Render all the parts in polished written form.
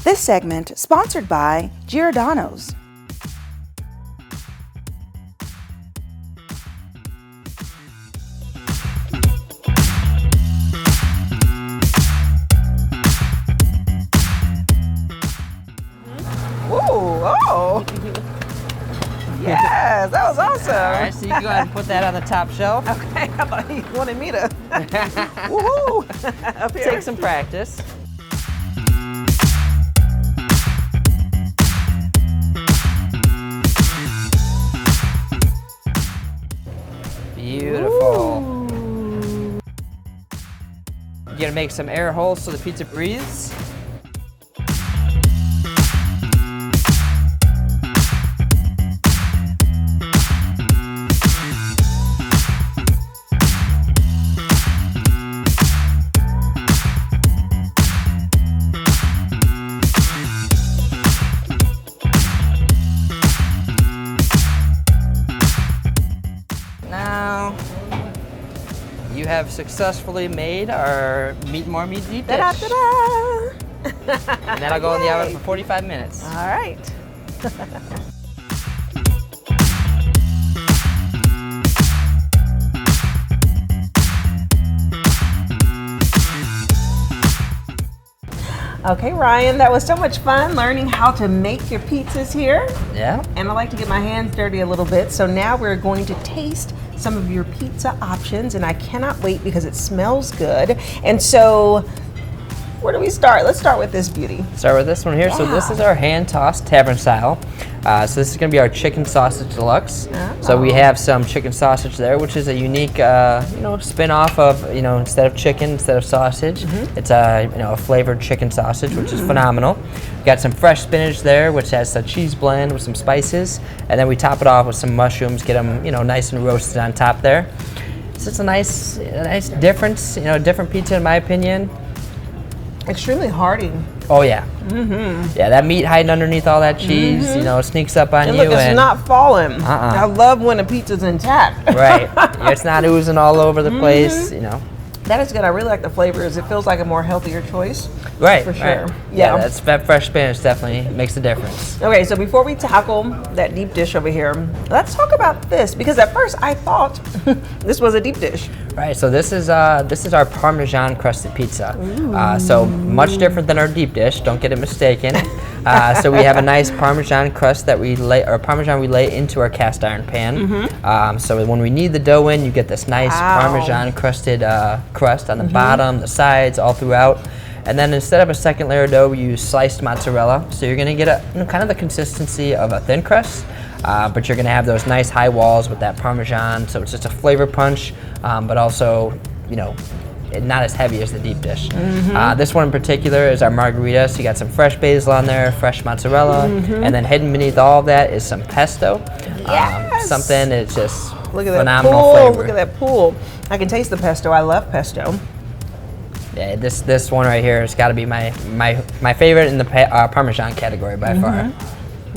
This segment sponsored by Giordano's. Oh! Yes, that was awesome. All right, so you can go ahead and put that on the top shelf. Okay, I thought he wanted me to woohoo! Up here. Take some practice. Beautiful. Ooh. You're gonna make some air holes so the pizza breathes. Now, you have successfully made our more meat deep dish. Ta-da, ta-da. And that'll go in the oven for 45 minutes. All right. Okay, Ryan, that was so much fun learning how to make your pizzas here. Yeah. And I like to get my hands dirty a little bit. So now we're going to taste some of your pizza options, and I cannot wait because it smells good. And so, where do we start? Let's start with this beauty. Start with this one here. Yeah. So this is our hand-tossed tavern style. So this is going to be our chicken sausage deluxe. Oh. So we have some chicken sausage there, which is a unique, spin-off of, instead of chicken, instead of sausage, it's a flavored chicken sausage, which is phenomenal. We got some fresh spinach there, which has a cheese blend with some spices, and then we top it off with some mushrooms, get them, nice and roasted on top there. So it's a nice difference, different pizza in my opinion. Extremely hearty. Oh yeah. Yeah, that meat hiding underneath all that cheese, sneaks up on and you. Look, it's not falling. I love when a pizza's intact. Right. It's not oozing all over the place, That is good. I really like the flavors. It feels like a more healthier choice. Right. For sure. Right. Yeah. That fresh spinach definitely makes a difference. Okay, so before we tackle that deep dish over here, let's talk about this, because at first I thought this was a deep dish. Right. So this is our Parmesan crusted pizza. So much different than our deep dish. Don't get it mistaken. So we have a nice Parmesan crust that we lay into our cast iron pan. So when we knead the dough in, you get this nice Parmesan crusted crust on the bottom, the sides, all throughout. And then instead of a second layer of dough, we use sliced mozzarella. So you're going to get kind of the consistency of a thin crust, but you're going to have those nice high walls with that Parmesan. So it's just a flavor punch, but also, not as heavy as the deep dish. This one in particular is our margarita. So you got some fresh basil on there, fresh mozzarella, and then hidden beneath all of that is some pesto. Yes. Something that's just Look at phenomenal that pool. flavor. Look at that pool. I can taste the pesto. I love pesto. Yeah, this one right here has got to be my favorite in the Parmesan category by far.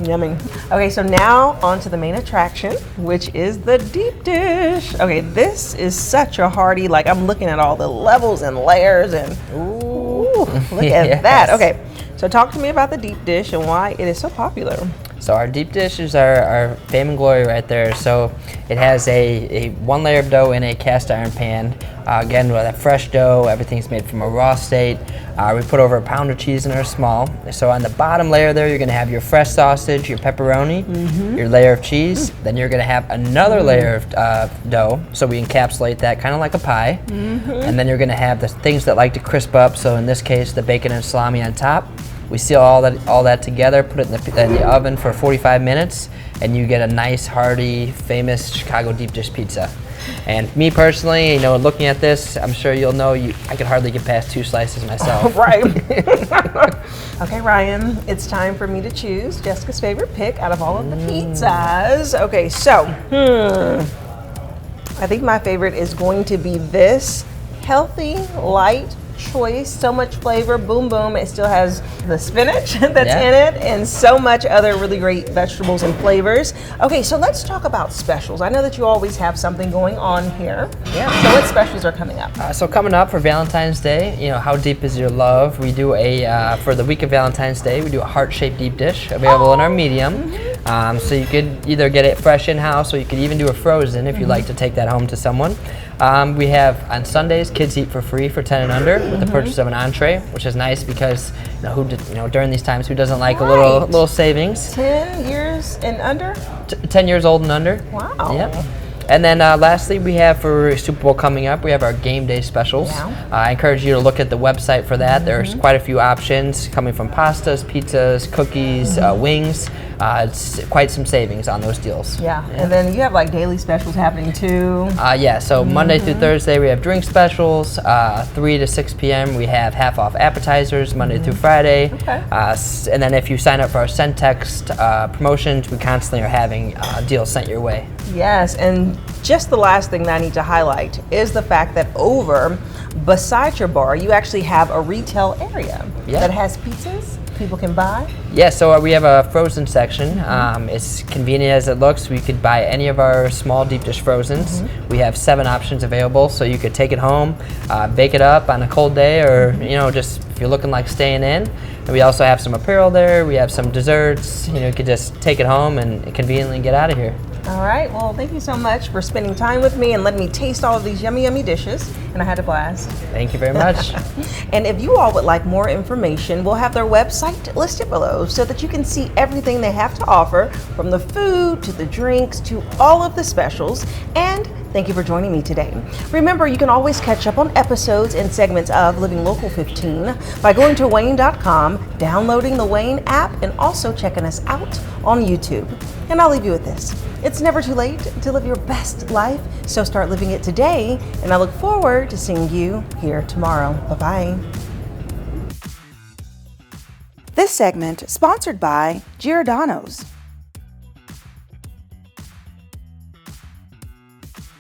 Yummy. Okay, so now on to the main attraction, which is the deep dish. Okay, this is such a hearty, I'm looking at all the levels and layers and ooh, look at that. Okay, so talk to me about the deep dish and why it is so popular. So our deep dish is our fame and glory right there. So it has a one layer of dough in a cast iron pan. Again, with that fresh dough, everything's made from a raw state. We put over a pound of cheese in our small. So on the bottom layer there, you're gonna have your fresh sausage, your pepperoni, your layer of cheese. Then you're gonna have another layer of dough. So we encapsulate that kind of like a pie. And then you're gonna have the things that like to crisp up. So in this case, the bacon and salami on top. We seal all that together, put it in the oven for 45 minutes, and you get a nice, hearty, famous Chicago deep dish pizza. And me personally, looking at this, I'm sure you'll know I could hardly get past 2 slices myself. Right. Okay, Ryan, it's time for me to choose Jessica's favorite pick out of all of the pizzas. Okay, so I think my favorite is going to be this healthy, light choice, so much flavor. Boom, boom. It still has the spinach that's Yeah. in it and so much other really great vegetables and flavors. Okay, so let's talk about specials. I know that you always have something going on here. Yeah. So what specials are coming up? So coming up for Valentine's Day, how deep is your love? We do for the week of Valentine's Day, we do a heart-shaped deep dish available in our medium. So you could either get it fresh in-house or you could even do a frozen if you'd like to take that home to someone. We have on Sundays, kids eat for free for 10 and under with the purchase of an entree, which is nice because during these times, who doesn't like a little savings? 10 years and under? 10 years old and under. Wow. Yeah. And then lastly, we have for Super Bowl coming up, we have our game day specials. Yeah. I encourage you to look at the website for that. There's quite a few options coming from pastas, pizzas, cookies, wings. It's quite some savings on those deals. Yeah. And then you have like daily specials happening too. Yeah, so Monday through Thursday we have drink specials. 3 to 6 p.m. we have half off appetizers Monday through Friday. Okay. And then if you sign up for our send text promotions, we constantly are having deals sent your way. Yes, and just the last thing that I need to highlight is the fact that over beside your bar, you actually have a retail area that has pizzas people can buy. Yeah, so we have a frozen section. It's convenient as it looks. We could buy any of our small deep dish frozens. We have 7 options available, so you could take it home, bake it up on a cold day, or just if you're looking like staying in. And we also have some apparel there. We have some desserts. You could just take it home and conveniently get out of here. All right, well, thank you so much for spending time with me and letting me taste all of these yummy, yummy dishes, and I had a blast. Thank you very much. And if you all would like more information, we'll have their website listed below so that you can see everything they have to offer, from the food to the drinks to all of the specials. And thank you for joining me today. Remember, you can always catch up on episodes and segments of Living Local 15 by going to WANE.com, downloading the WANE app, and also checking us out on YouTube. And I'll leave you with this. It's never too late to live your best life, so start living it today, and I look forward to seeing you here tomorrow. Bye-bye. This segment sponsored by Giordano's.